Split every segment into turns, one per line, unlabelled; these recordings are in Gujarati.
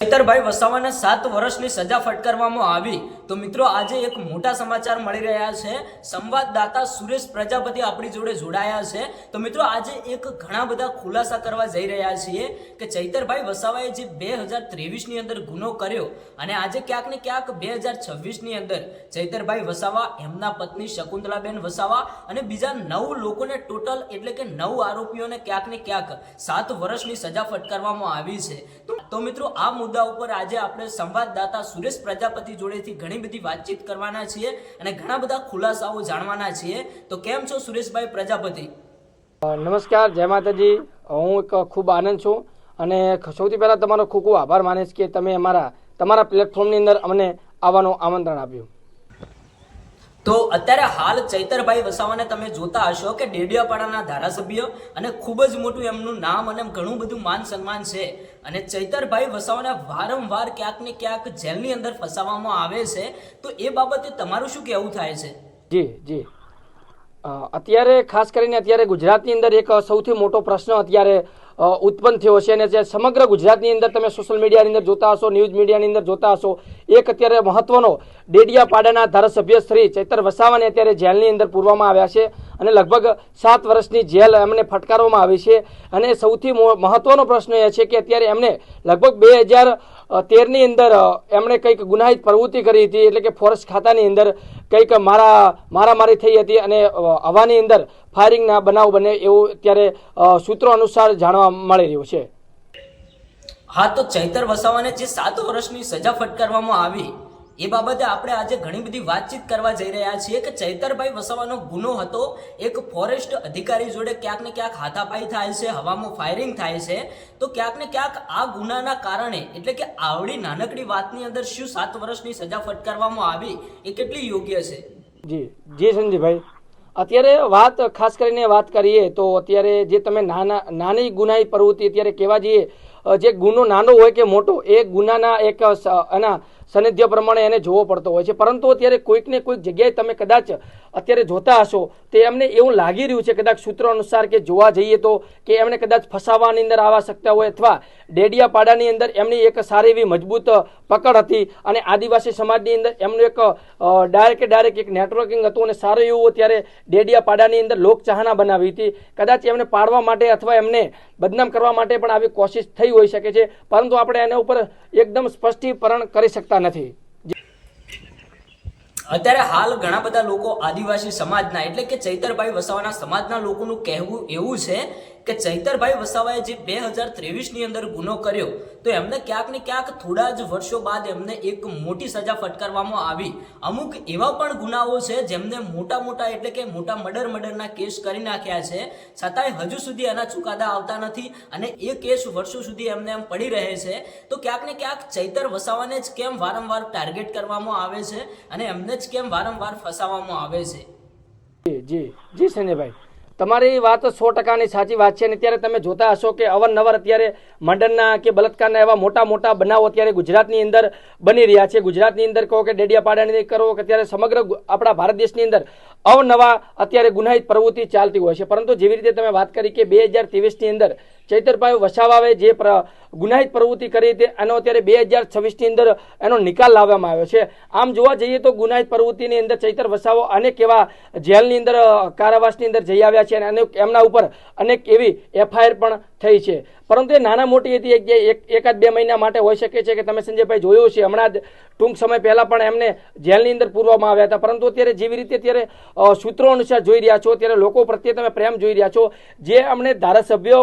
ચૈતરભાઈ વસાવાને 7 વર્ષની સજા ફટકારવામાં આવી તો મિત્રો આજે એક મોટા સમાચાર મળી રહ્યા છે। સંવાદદાતા સુરેશ પ્રજાપતિ આપણી જોડે જોડાયા છે। તો મિત્રો આજે એક ઘણા બધા ખુલાસા કરવા જઈ રહ્યા છીએ કે ચૈતરભાઈ વસાવાએ જે 2023 ની અંદર ગુનો કર્યો અને આજે ક્યાંક ને ક્યાંક 2026 ની અંદર ચૈતરભાઈ વસાવા, એમના પત્ની શકુંતલાબેન વસાવા અને બીજા 9 લોકોને ટોટલ એટલે કે 9 આરોપીઓને ક્યાંક ને ક્યાંક 7 વર્ષની સજા ફટકારવામાં આવી છે। તો મિત્રો આ મુદ્દા ઉપર આજે આપણે સંવાદદાતા સુરેશ પ્રજાપતિ જોડેથી ઘણી બધી વાતચીત કરવાના છીએ અને ઘણા બધા ખુલાસાઓ જાણવાના છીએ। તો કેમ છો સુરેશભાઈ પ્રજાપતિ?
નમસ્કાર, જય માતાજી। હું એક ખૂબ આનંદ છું અને સૌથી પહેલાં તમારો ખૂબ ખૂબ આભાર માનીશ કે તમે તમારા પ્લેટફોર્મની અંદર અમને આવવાનું આમંત્રણ આપ્યું।
તો અત્યારે હાલ ચૈતરભાઈ વસાવાને તમે જોતા હશો કે ડેડિયાપાડાના ધારાસભ્ય અને ખૂબ જ મોટું એમનું નામ અને ઘણું બધું માન સન્માન છે અને ચૈતરભાઈ વસાવાને વારંવાર ક્યાંક ને ક્યાંક જેલની અંદર ફસાવવામાં આવે છે। તો એ બાબતે તમારું શું કહેવું થાય છે?
જી અત્યારે ખાસ કરીને અત્યારે ગુજરાતની અંદર એક સૌથી મોટો પ્રશ્ન અત્યારે ઉત્પન્ન થયો છે અને જે સમગ્ર ગુજરાતની અંદર તમે સોશિયલ મીડિયાની અંદર જોતા હશો, ન્યૂઝ મીડિયાની અંદર જોતા હશો, એક અત્યારે મહત્વનો ડેડિયાપાડાના ધારાસભ્ય શ્રી ચૈતર વસાવાને અત્યારે જેલની અંદર પૂરવામાં આવ્યા છે અને લગભગ 7 વર્ષની જેલ એમને ફટકારવામાં આવી છે। અને સૌથી મહત્વનો પ્રશ્ન એ છે કે અત્યારે એમને લગભગ 2013ની અંદર એમણે કંઈક ગુનાહિત પ્રવૃત્તિ કરી હતી, એટલે કે ફોરેસ્ટ ખાતાની અંદર કંઈક મારામારી થઈ હતી અને હવાની અંદર ફાયરિંગના બનાવ બને એવું અત્યારે સૂત્રો અનુસાર જાણવા મળી રહ્યું છે।
હા, તો ચૈતર વસાવાને જે 7 વર્ષની સજા ફટકારવામાં આવી એ બાબતે આપણે આજે ઘણી બધી વાતચીત કરવા જઈ રહ્યા છીએ કે ચૈતરભાઈ વસાવાનો ગુનો હતો, એક ફોરેસ્ટ અધિકારી જોડે ક્યાંક ને ક્યાંક હાથાપાઈ થાય છે, હવામાં ફાયરિંગ થાય છે। તો ક્યાંક ને ક્યાંક આ ગુનાના કારણે એટલે કે આવડી નાનકડી વાતની અંદર શું 7 વર્ષની સજા ફટકારવામાં આવી એ કેટલી યોગ્ય છે?
જી સંજીભાઈ, અત્યારે વાત ખાસ કરીને વાત કરીએ તો અત્યારે જે તમે નાની ગુનાહિત પ્રવૃત્તિ અત્યારે કહેવા જઈએ, જે ગુનો નાનો હોય કે મોટો, એ ગુનાના એક એના સાનિધ્ય પ્રમાણે એને જોવો પડતો હોય છે, પરંતુ અત્યારે કોઈક ને કોઈક જગ્યાએ તમે કદાચ અત્યારે જોતા હશો તો એમને એવું લાગી રહ્યું છે કદાચ સૂત્રો અનુસાર કે જોવા જઈએ તો કે એમને કદાચ ફસાવાની અંદર આવવા શકતા હોય અથવા ડેડિયાપાડાની અંદર એમની એક સારી એવી મજબૂત પકડ હતી અને આદિવાસી સમાજની અંદર એમનું એક ડાયરેક્ટ એક નેટવર્કિંગ હતું અને સારું એવું અત્યારે ડેડિયાપાડાની અંદર લોકચાહના બનાવી હતી। કદાચ એમને પાડવા માટે અથવા એમને બદનામ કરવા માટે પણ આવી કોશિશ થઈ હોઈ શકે છે, પરંતુ આપણે એના ઉપર એકદમ સ્પષ્ટીકરણ કરી શકતા નથી।
અત્યારે હાલ ઘણા બધા લોકો આદિવાસી સમાજના એટલે કે ચૈતરભાઈ વસાવાના સમાજના લોકોનું કહેવું એવું છે કે ચૈતરભાઈ વસાવાએ જે 2023 ની અંદર ગુનો કર્યો તો એમને ક્યાંક ને ક્યાંક થોડા જ વર્ષો બાદ એમને એક મોટી સજા ફટકારવામાં આવી। અમુક એવા પણ ગુનાઓ છે જેમને મોટા એટલે કે મોટા મર્ડરના કેસ કરી નાખ્યા છે, છતાંય હજુ સુધી એના ચુકાદા આવતા નથી અને એ કેસ વર્ષો સુધી એમને એમ પડી રહે છે। તો ક્યાંક ને ક્યાંક ચૈતર વસાવાને જ કેમ વારંવાર ટાર્ગેટ કરવામાં આવે છે અને એમને જ કેમ વારંવાર ફસાવવામાં આવે છે?
જી સંજયભાઈ, તમારી વાત 100%ની સાચી વાત છે અને અત્યારે તમે જોતા હશો કે અવારનવાર અત્યારે મર્ડરના કે બલાત્કારના એવા મોટા બનાવો અત્યારે ગુજરાતની અંદર બની રહ્યા છે। ગુજરાતની અંદર કહો કે ડેડિયાપાડાની કરો કે અત્યારે સમગ્ર આપણા ભારત દેશની અંદર અવનવા અત્યારે ગુનાહિત પ્રવૃત્તિ ચાલતી હોય છે, પરંતુ જેવી રીતે તમે વાત કરી કે 2023ની અંદર ચૈતરભાઈ વસાવાએ જે ગુનાહિત પ્રવૃત્તિ કરી હતી એનો અત્યારે 2026ની અંદર એનો નિકાલ લાવવામાં આવ્યો છે। આમ જોવા જઈએ તો ગુનાહિત પ્રવૃત્તિની અંદર ચૈતર વસાવો અનેક એવા જેલની અંદર કારાવાસની અંદર જઈ આવ્યા છે અને એમના ઉપર અનેક એવી FIR પણ થઈ છે, પરંતુ એ નાના મોટી હતી, એકાદ 2 મહિના માટે હોઈ શકે છે કે તમે સંજયભાઈ જોયું છે હમણાં જ ટૂંક સમય પહેલા પણ એમને જેલની અંદર પૂરવામાં આવ્યા હતા, પરંતુ અત્યારે જેવી રીતે અત્યારે સૂત્રો અનુસાર જોઈ રહ્યા છો, અત્યારે લોકો પ્રત્યે તમે પ્રેમ જોઈ રહ્યા છો, જે અમને ધારાસભ્યો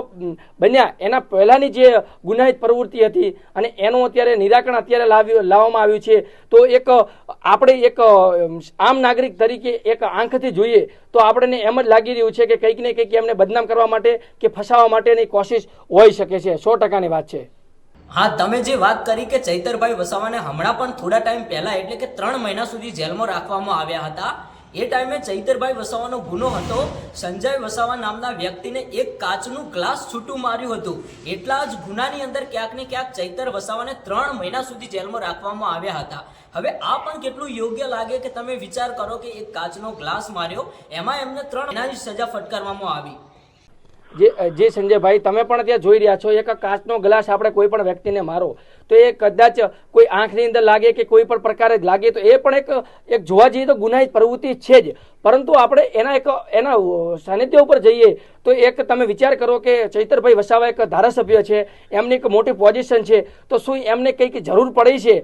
બન્યા એના પહેલાની જે ગુનાહિત પ્રવૃત્તિ હતી અને એનું અત્યારે નિરાકરણ અત્યારે લાવવામાં આવ્યું છે। તો એક આપણે એક આમ નાગરિક તરીકે એક આંખથી જોઈએ તો આપણને એમ જ લાગી રહ્યું છે કે કંઈક ને કંઈક એમને બદનામ કરવા માટે કે ફસાવવા માટેની કોશિશ હોઈ શકે છે। 100%ની વાત છે।
હા, તમે જે વાત કરી કે ચૈતરભાઈ વસાવાને હમણાં પણ થોડા ટાઈમ પહેલા એટલે કે 3 મહિના સુધી જેલમાં રાખવામાં આવ્યા હતા, એ ટાઈમે ચૈતરભાઈ વસાવાનો ગુનો હતો સંજય વસાવા નામના વ્યક્તિને એક કાચનું ગ્લાસ છૂટું માર્યું હતું। એટલા જ ગુનાની અંદર ક્યાંક ને ક્યાંક ચૈતર વસાવાને 3 મહિના સુધી જેલમાં રાખવામાં આવ્યા હતા। હવે આ પણ કેટલું યોગ્ય લાગે કે તમે વિચાર કરો કે એક કાચનો ગ્લાસ માર્યો, એમાં એમને 3 મહિનાની સજા ફટકારવામાં આવી।
જે સંજયભાઈ તમે પણ ત્યાં જોઈ રહ્યા છો, એક કાચનો ગ્લાસ આપણે કોઈ પણ વ્યક્તિને મારો તો એ કદાચ કોઈ આંખની અંદર લાગે કે કોઈ પણ પ્રકારે લાગે તો એ પણ એક જોવા જઈએ તો ગુનાહિત પ્રવૃત્તિ છે જ. પરંતુ આપણે એના સાનિધ્ય ઉપર જઈએ તો એક તમે વિચાર કરો કે ચૈતરભાઈ વસાવા એક ધારાસભ્ય છે, એમની એક મોટી પોઝિશન છે, તો શું એમને કંઈક જરૂર પડી છે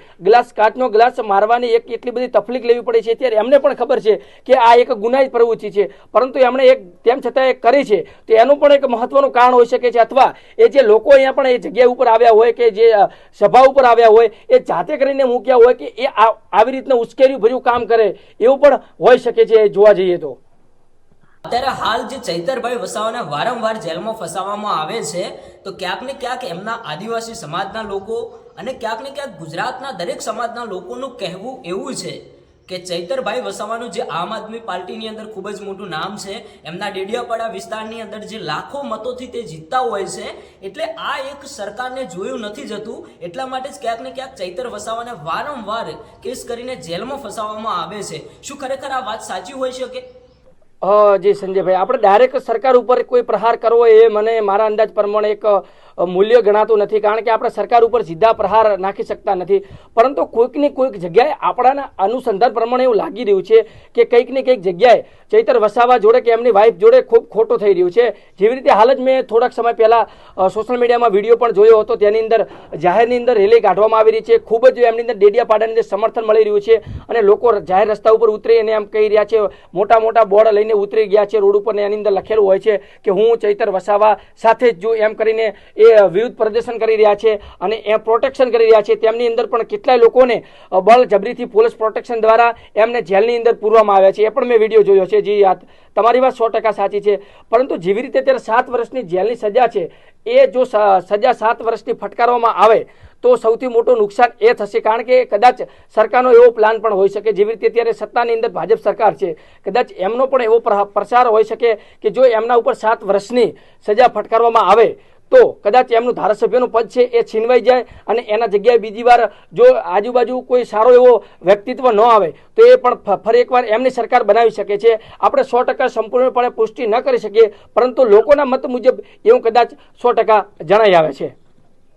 કાચનો ગ્લાસ મારવાની એટલી બધી તકલીફ લેવી પડી છે? ત્યારે એમને પણ ખબર છે કે આ એક ગુનાહિત પ્રવૃત્તિ છે, પરંતુ એમણે તેમ છતાં એ કરી છે. તો એનું પણ એક મહત્વનું કારણ હોઈ શકે છે, અથવા એ જે લોકો અહીંયા પણ એ જગ્યા ઉપર આવ્યા હોય કે જે સભા ઉપર આવ્યા હોય એ જાતે કરીને મૂક્યા હોય કે એ આવી રીતના ઉશ્કેર્યું ભર્યું કામ કરે એવું પણ હોઈ શકે છે જોવા જઈએ તો.
અત્યારે હાલ જે ચૈતરભાઈ વસાવાને વારંવાર જેલમાં ફસાવવામાં આવે છે, તો ક્યાંક ને ક્યાંક એમના આદિવાસી સમાજના લોકો અને ક્યાંક ને ક્યાંક ગુજરાતના દરેક સમાજના લોકોનું કહેવું એવું છે કે ચૈતરભાઈ વસાવાનું જે આમ આદમી પાર્ટીની અંદર ખૂબ જ મોટું નામ છે, એમના ડેડિયાપાડા વિસ્તારની અંદર જે લાખો મતોથી તે જીતતા હોય છે, એટલે આ એક સરકારને જોયું નથી જતું, એટલા માટે જ ક્યાંક ને ક્યાંક ચૈતર વસાવાને વારંવાર કેસ કરીને જેલમાં ફસાવવામાં આવે છે. શું ખરેખર આ વાત સાચી હોઈ શકે?
જી સંજયભાઈ, આપણે ડાયરેક્ટ સરકાર ઉપર કોઈ પ્રહાર કરવો એ મને મારા અંદાજ પ્રમાણે એક મૂલ્ય ગણાતું નથી, કારણ કે આપણે સરકાર ઉપર સીધા પ્રહાર નાખી શકતા નથી. પરંતુ કોઈકની કોઈક જગ્યાએ આપણાના અનુસંધાન પ્રમાણે એવું લાગી રહ્યું છે કે કંઈક ને કંઈક જગ્યાએ ચૈતર વસાવા જોડે કે એમની વાઇફ જોડે ખૂબ ખોટું થઈ રહ્યું છે. જેવી રીતે હાલ જ મેં થોડાક સમય પહેલા સોશિયલ મીડિયામાં વિડીયો પણ જોયો હતો, તેની અંદર જાહેરની અંદર રેલી કાઢવામાં આવી રહી છે, ખૂબ જ એમની અંદર ડેડિયાપાડાની અંદર સમર્થન મળી રહ્યું છે અને લોકો જાહેર રસ્તા ઉપર ઉતરી અને એમ કહી રહ્યા છે, મોટા મોટા બોર્ડ લઈને ઉતરી ગયા છે રોડ ઉપર, એની અંદર લખેલું હોય છે કે હું ચૈતર વસાવા સાથે જ જો એમ કરીને એ વિરુદ્ધ પ્રદર્શન કરી રહ્યા છે અને એ પ્રોટેક્શન કરી રહ્યા છે. તેમની અંદર પણ કેટલાય લોકોને બળજબરીથી પોલીસ પ્રોટેક્શન દ્વારા એમને જેલની અંદર પૂરવામાં આવ્યા છે, એ પણ મેં વિડીયો જોયો છે. જી તમારી વાત 100% સાચી છે. પરંતુ જેવી રીતે અત્યારે 7 વર્ષની જેલની સજા છે, એ જો સજા 7 વર્ષની ફટકારવામાં આવે તો સૌથી મોટું નુકસાન એ થશે, કારણ કે કદાચ સરકારનો એવો પ્લાન પણ હોઈ શકે, જેવી રીતે અત્યારે સત્તાની અંદર ભાજપ સરકાર છે, કદાચ એમનો પણ એવો પ્રચાર હોઈ શકે કે જો એમના ઉપર 7 વર્ષની સજા ફટકારવામાં આવે તો કદાચ એમનું ધારાસભ્યનું પદ છે એ છીનવાઈ જાય અને એના જગ્યાએ બીજી વાર જો આજુબાજુ કોઈ સારો એવો વ્યક્તિત્વ ન આવે તો એ પણ ફરી એકવાર એમની સરકાર બનાવી શકે છે. આપણે 100% સંપૂર્ણપણે પુષ્ટિ ન કરી શકીએ, પરંતુ લોકોના મત મુજબ એવું કદાચ 100% જણાઈ આવે છે.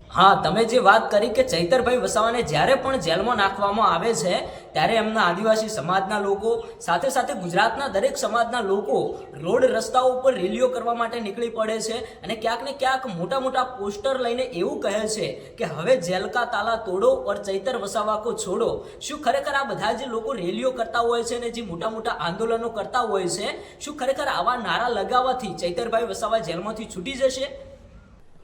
હા, તમે જે વાત કરી કે ચૈતરભાઈ વસાવાને જ્યારે પણ જેલમાં નાખવામાં આવે છે ત્યારે એમના આદિવાસી સમાજના લોકો સાથે સાથે ગુજરાતના દરેક સમાજના લોકો રોડ રસ્તાઓ ઉપર રેલીઓ કરવા માટે નીકળી પડે છે અને ક્યાંક ને ક્યાંક મોટા મોટા પોસ્ટર લઈને એવું કહે છે કે હવે જેલ કા તાલા તોડો ઓર ચૈતર વસાવા કો છોડો. શું ખરેખર આ બધા જે લોકો રેલીઓ કરતા હોય છે અને જે મોટા મોટા આંદોલનો કરતા હોય છે, શું ખરેખર આવા નારા લગાવવાથી ચૈતરભાઈ વસાવા જેલમાંથી છૂટી જશે?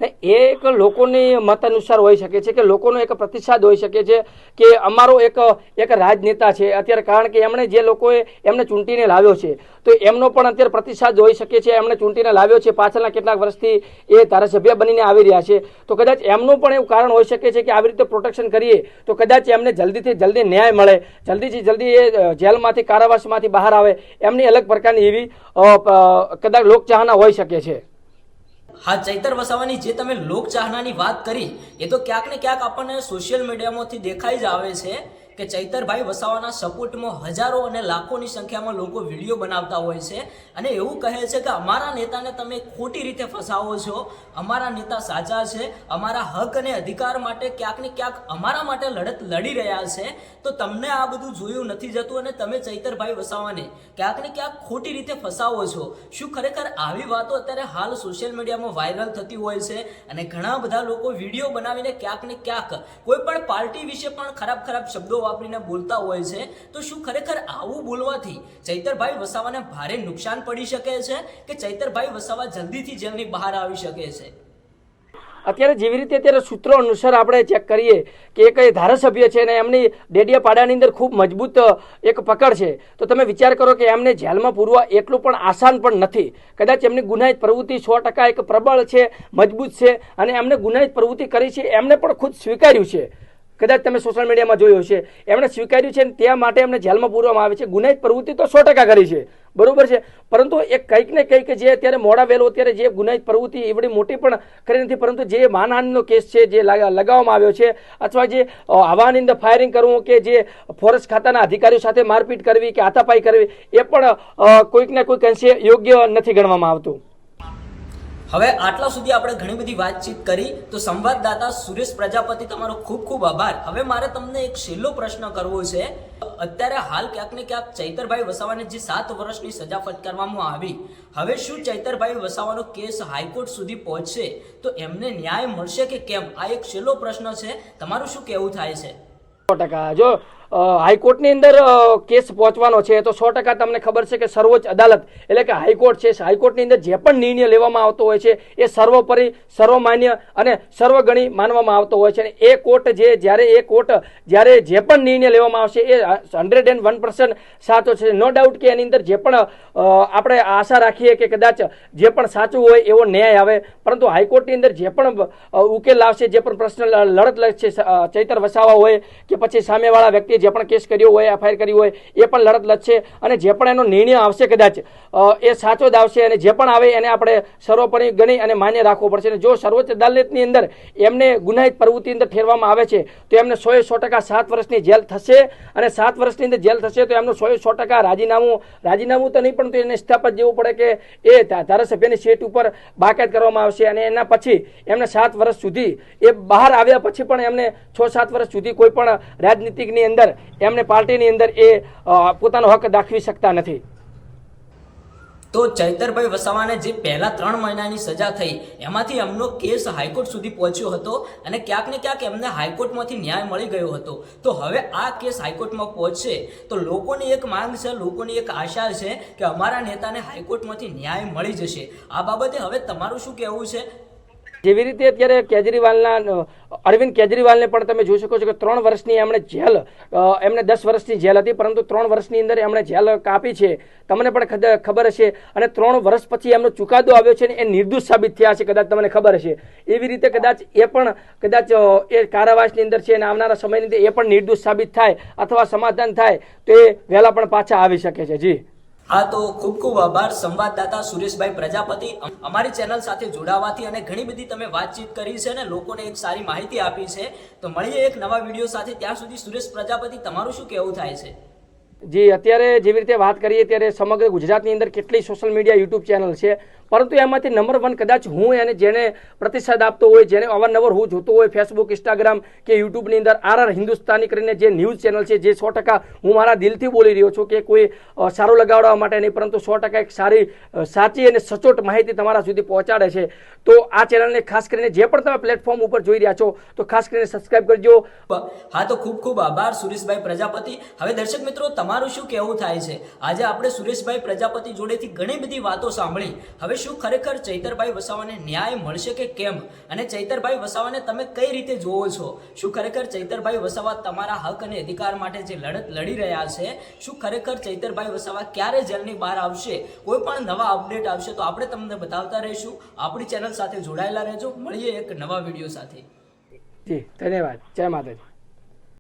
એ એક લોકોની મત અનુસાર હોઈ શકે છે કે લોકોનો એક પ્રતિસાદ હોઈ શકે છે કે અમારો એક રાજનેતા છે અત્યારે, કારણ કે એમણે જે લોકોએ એમને ચૂંટીને લાવ્યો છે તો એમનો પણ અત્યારે પ્રતિસાદ હોઈ શકે છે. એમણે ચૂંટીને લાવ્યો છે, પાછળના કેટલાક વર્ષથી એ ધારાસભ્ય બનીને આવી રહ્યા છે, તો કદાચ એમનું પણ એવું કારણ હોઈ શકે છે કે આવી રીતે પ્રોટેક્શન કરીએ તો કદાચ એમને જલ્દીથી જલ્દી ન્યાય મળે, જલ્દીથી જલ્દી એ જેલમાંથી કારાવાસમાંથી બહાર આવે, એમની અલગ પ્રકારની એવી કદાચ લોકચાહના હોઈ શકે છે.
હા, ચૈતર વસાવાની જે તમે લોકચાહનાની વાત કરી એ તો ક્યાંક ને ક્યાંક આપણને સોશિયલ મીડિયામાંથી દેખાઈ જ આવે છે કે ચૈતરભાઈ વસાવાના સપોર્ટમાં હજારો અને લાખોની સંખ્યામાં લોકો વિડીયો બનાવતા હોય છે અને એવું કહે છે કે અમારા નેતાને તમે ખોટી રીતે ફસાવો છો, અમારા નેતા સાચા છે, અમારા હક અને અધિકાર માટે ક્યાંક ને ક્યાંક અમારા માટે લડત લડી રહ્યા છે, તો તમને આ બધું જોયું નથી જતું અને તમે ચૈતરભાઈ વસાવાને ક્યાંક ને ક્યાંક ખોટી રીતે ફસાવો છો. શું ખરેખર આવી વાતો અત્યારે હાલ સોશિયલ મીડિયામાં વાયરલ થતી હોય છે અને ઘણા બધા લોકો વિડીયો બનાવીને ક્યાંક ને ક્યાંક કોઈ પણ પાર્ટી વિશે પણ ખરાબ ખરાબ શબ્દો વાપરીને બોલતા હોય છે, તો શું ખરેખર આવું બોલવાથી ચૈતરભાઈ વસાવાને ભારે નુકસાન પડી શકે છે કે ચૈતરભાઈ વસાવા જલ્દીથી જેલની બહાર આવી શકે છે?
અત્યારે જેવી રીતે અત્યારે સૂત્રો અનુસાર આપણે ચેક કરીએ કે એક ધારાસભ્ય છે અને એમની ડેડિયાપાડાની અંદર ખૂબ મજબૂત એક પકડ છે, તો તમે વિચાર કરો કે એમને જેલમાં પૂરવા એટલું પણ આસાન પણ નથી. કદાચ એમની ગુનાહિત પ્રવૃત્તિ 100% એક પ્રબળ છે, મજબૂત છે અને એમને ગુનાહિત પ્રવૃત્તિ કરી છે, એમને પણ ખુદ સ્વીકાર્યું છે. કદાચ તમે સોશિયલ મીડિયામાં જોયું છે, એમણે સ્વીકાર્યું છે ત્યાં માટે એમને જેલમાં પૂરવામાં આવે છે. ગુનાહિત પ્રવૃત્તિ તો 100% કરી છે, બરોબર છે, પરંતુ એ કંઈક ને કંઈક જે અત્યારે મોડા વહેલો અત્યારે જે ગુનાહિત પ્રવૃત્તિ એવડી મોટી પણ કરી નથી, પરંતુ જે માનહાનિનો કેસ છે જે લગાવવામાં આવ્યો છે અથવા જે હવાની અંદર ફાયરિંગ કરવું કે જે ફોરેસ્ટ ખાતાના અધિકારીઓ સાથે મારપીટ કરવી કે હાથાપાઈ કરવી, એ પણ કોઈક ને કોઈક અંશે યોગ્ય નથી ગણવામાં આવતું.
હવે આટલા સુધી આપણે ઘણી બધી વાતચીત કરી, તો સંવાદદાતા સુરેશ પ્રજાપતિ તમારો ખૂબ ખૂબ આભાર. હવે મારે તમને એક છેલ્લો પ્રશ્ન કરવો છે. અત્યારે હાલ ક્યાંક ને ક્યાંક ચૈતરભાઈ વસાવાને જે 7 વર્ષની સજા ફટકારવામાં આવી, હવે શું ચૈતરભાઈ વસાવાનો કેસ હાઈકોર્ટ સુધી પહોંચશે તો એમને ન્યાય મળશે કે કેમ? આ એક છેલ્લો પ્રશ્ન છે. તમારું શું કહેવું થાય છે?
100% જો હાઈકોર્ટની અંદર કેસ પહોંચવાનો છે તો 100% તમને ખબર છે કે સર્વોચ્ચ અદાલત એટલે કે હાઈકોર્ટ છે, હાઈકોર્ટની અંદર જે પણ નિર્ણય લેવામાં આવતો હોય છે એ સર્વોપરી, સર્વમાન્ય અને સર્વગણી માનવામાં આવતો હોય છે. અને એ કોર્ટ જ્યારે જે પણ નિર્ણય લેવામાં આવશે એ 101% સાચો છે. નો ડાઉટ કે એની અંદર જે પણ આપણે આશા રાખીએ કે કદાચ જે પણ સાચું હોય એવો ન્યાય આવે, પરંતુ હાઈકોર્ટની અંદર જે પણ ઉકેલ આવશે, જે પણ પ્રશ્ન લડત લડશે, ચૈતર વસાવા હોય કે પછી સામેવાળા વ્યક્તિ જે પણ કેસ કર્યો હોય, એફઆઈઆર કરી હોય, એ પણ લડત લડશે અને જે પણ એનો નિર્ણય આવશે કદાચ એ સાચો જ આવશે. અને જે પણ આવે એને આપણે સર્વોપરી ગણી અને માન્ય રાખવો પડશે. અને જો સર્વોચ્ચ અદાલતની અંદર એમને ગુનાહિત પ્રવૃત્તિ અંદર ઠેરવામાં આવે છે તો એમને 100% 7 વર્ષની જેલ થશે. અને 7 વર્ષની અંદર જેલ થશે તો એમનું 100% રાજીનામું તો નહીં, પણ તો એને સ્થાપત જેવું પડે કે એ ધારાસભ્યની સીટ ઉપર બાકાત કરવામાં આવશે. અને એના પછી એમને 7 વર્ષ સુધી એ બહાર આવ્યા પછી પણ એમને 6-7 વર્ષ સુધી કોઈ પણ રાજનીતિકની અંદર એમને પાર્ટીની અંદર એ પોતાનો હક દાખવી શકતા નથી.
તો ચૈતરભાઈ વસાવાને જે પહેલા 3 મહિનાની સજા થઈ એમાંથી એમનો કેસ હાઈકોર્ટ સુધી પહોંચ્યો હતો અને ક્યાંક ને ક્યાંક એમને હાઈકોર્ટમાંથી ન્યાય મળી ગયો હતો. તો હવે આ કેસ હાઈકોર્ટમાં પહોંચશે તો લોકોની એક માંગ છે, લોકોની એક આશા છે કે અમારા નેતાને હાઈકોર્ટમાંથી ન્યાય મળી જશે. આ બાબતે હવે તમારું શું કહેવું છે?
જેવી રીતે અત્યારે અરવિંદ કેજરીવાલને પણ તમે જોઈ શકો છો કે 3 વર્ષની એમણે જેલ, એમને 10 વર્ષની જેલ હતી, પરંતુ 3 વર્ષની અંદર એમણે જેલ કાપી છે. તમને પણ ખબર હશે. અને 3 વર્ષ પછી એમનો ચુકાદો આવ્યો છે ને એ નિર્દોષ સાબિત થયા છે, કદાચ તમને ખબર હશે. એવી રીતે કદાચ એ કારાવાસની અંદર છે અને આવનારા સમયની અંદર એ પણ નિર્દોષ સાબિત થાય અથવા સમાધાન થાય તો એ વહેલા પણ પાછા આવી શકે છે. જી
હા, તો ખૂબ ખૂબ આભાર સંવાદદાતા સુરેશભાઈ પ્રજાપતિ, અમારી ચેનલ સાથે જોડાવાથી અને ઘણી બધી તમે વાતચીત કરી છે અને લોકોને એક સારી માહિતી આપી છે. તો મળીએ એક નવા વિડીયો સાથે. ત્યાં સુધી સુરેશ પ્રજાપતિ, તમારું શું કહેવું થાય છે?
જી, અત્યારે જેવી રીતે વાત કરીએ ત્યારે સમગ્ર ગુજરાતની અંદર કેટલી સોશિયલ મીડિયા યુટ્યુબ ચેનલ છે, પરંતુ એમાંથી નંબર 1 કદાચ હું અને જેને પ્રતિસાદ આપતો હોય, જેને અવારનવાર હું જોતો હોય ફેસબુક, ઇન્સ્ટાગ્રામ કે યુટ્યુબની અંદર RR હિન્દુસ્તાની કરીને જે ન્યૂઝ ચેનલ છે, જે 100% હું મારા દિલથી બોલી રહ્યો છું કે કોઈ સારું લગાવવા માટે નહીં, પરંતુ 100% એક સાચી અને સચોટ માહિતી તમારા સુધી પહોંચાડે છે. તો આ ચેનલને ખાસ કરીને જે પણ તમે પ્લેટફોર્મ ઉપર જોઈ રહ્યા છો તો ખાસ કરીને સબસ્ક્રાઇબ કરજો.
હા, તો ખૂબ ખૂબ આભાર સુરેશભાઈ પ્રજાપતિ. હવે દર્શક મિત્રો, તમારું શું કહેવું થાય છે? આજે આપણે સુરેશભાઈ પ્રજાપતિ જોડેથી ઘણી બધી વાતો સાંભળી. હવે શું ખરેખર ચૈતરભાઈ વસાવાને ન્યાય મળશે કે કેમ? અને ચૈતરભાઈ વસાવાને તમે કઈ રીતે જોવો છો? શું ખરેખર ચૈતરભાઈ વસાવા તમારા હક અને અધિકાર માટે જે લડત લડી રહ્યા છે, શું ખરેખર ચૈતરભાઈ વસાવા ક્યારે જેલની બહાર આવશે? કોઈ પણ નવા અપડેટ આવશે તો આપણે તમને બતાવતા રહીશું. આપણી ચેનલ સાથે જોડાયેલા રહેજો. મળીએ એક નવા વિડીયો સાથે.
જી, ધન્યવાદ. જય માતાજી.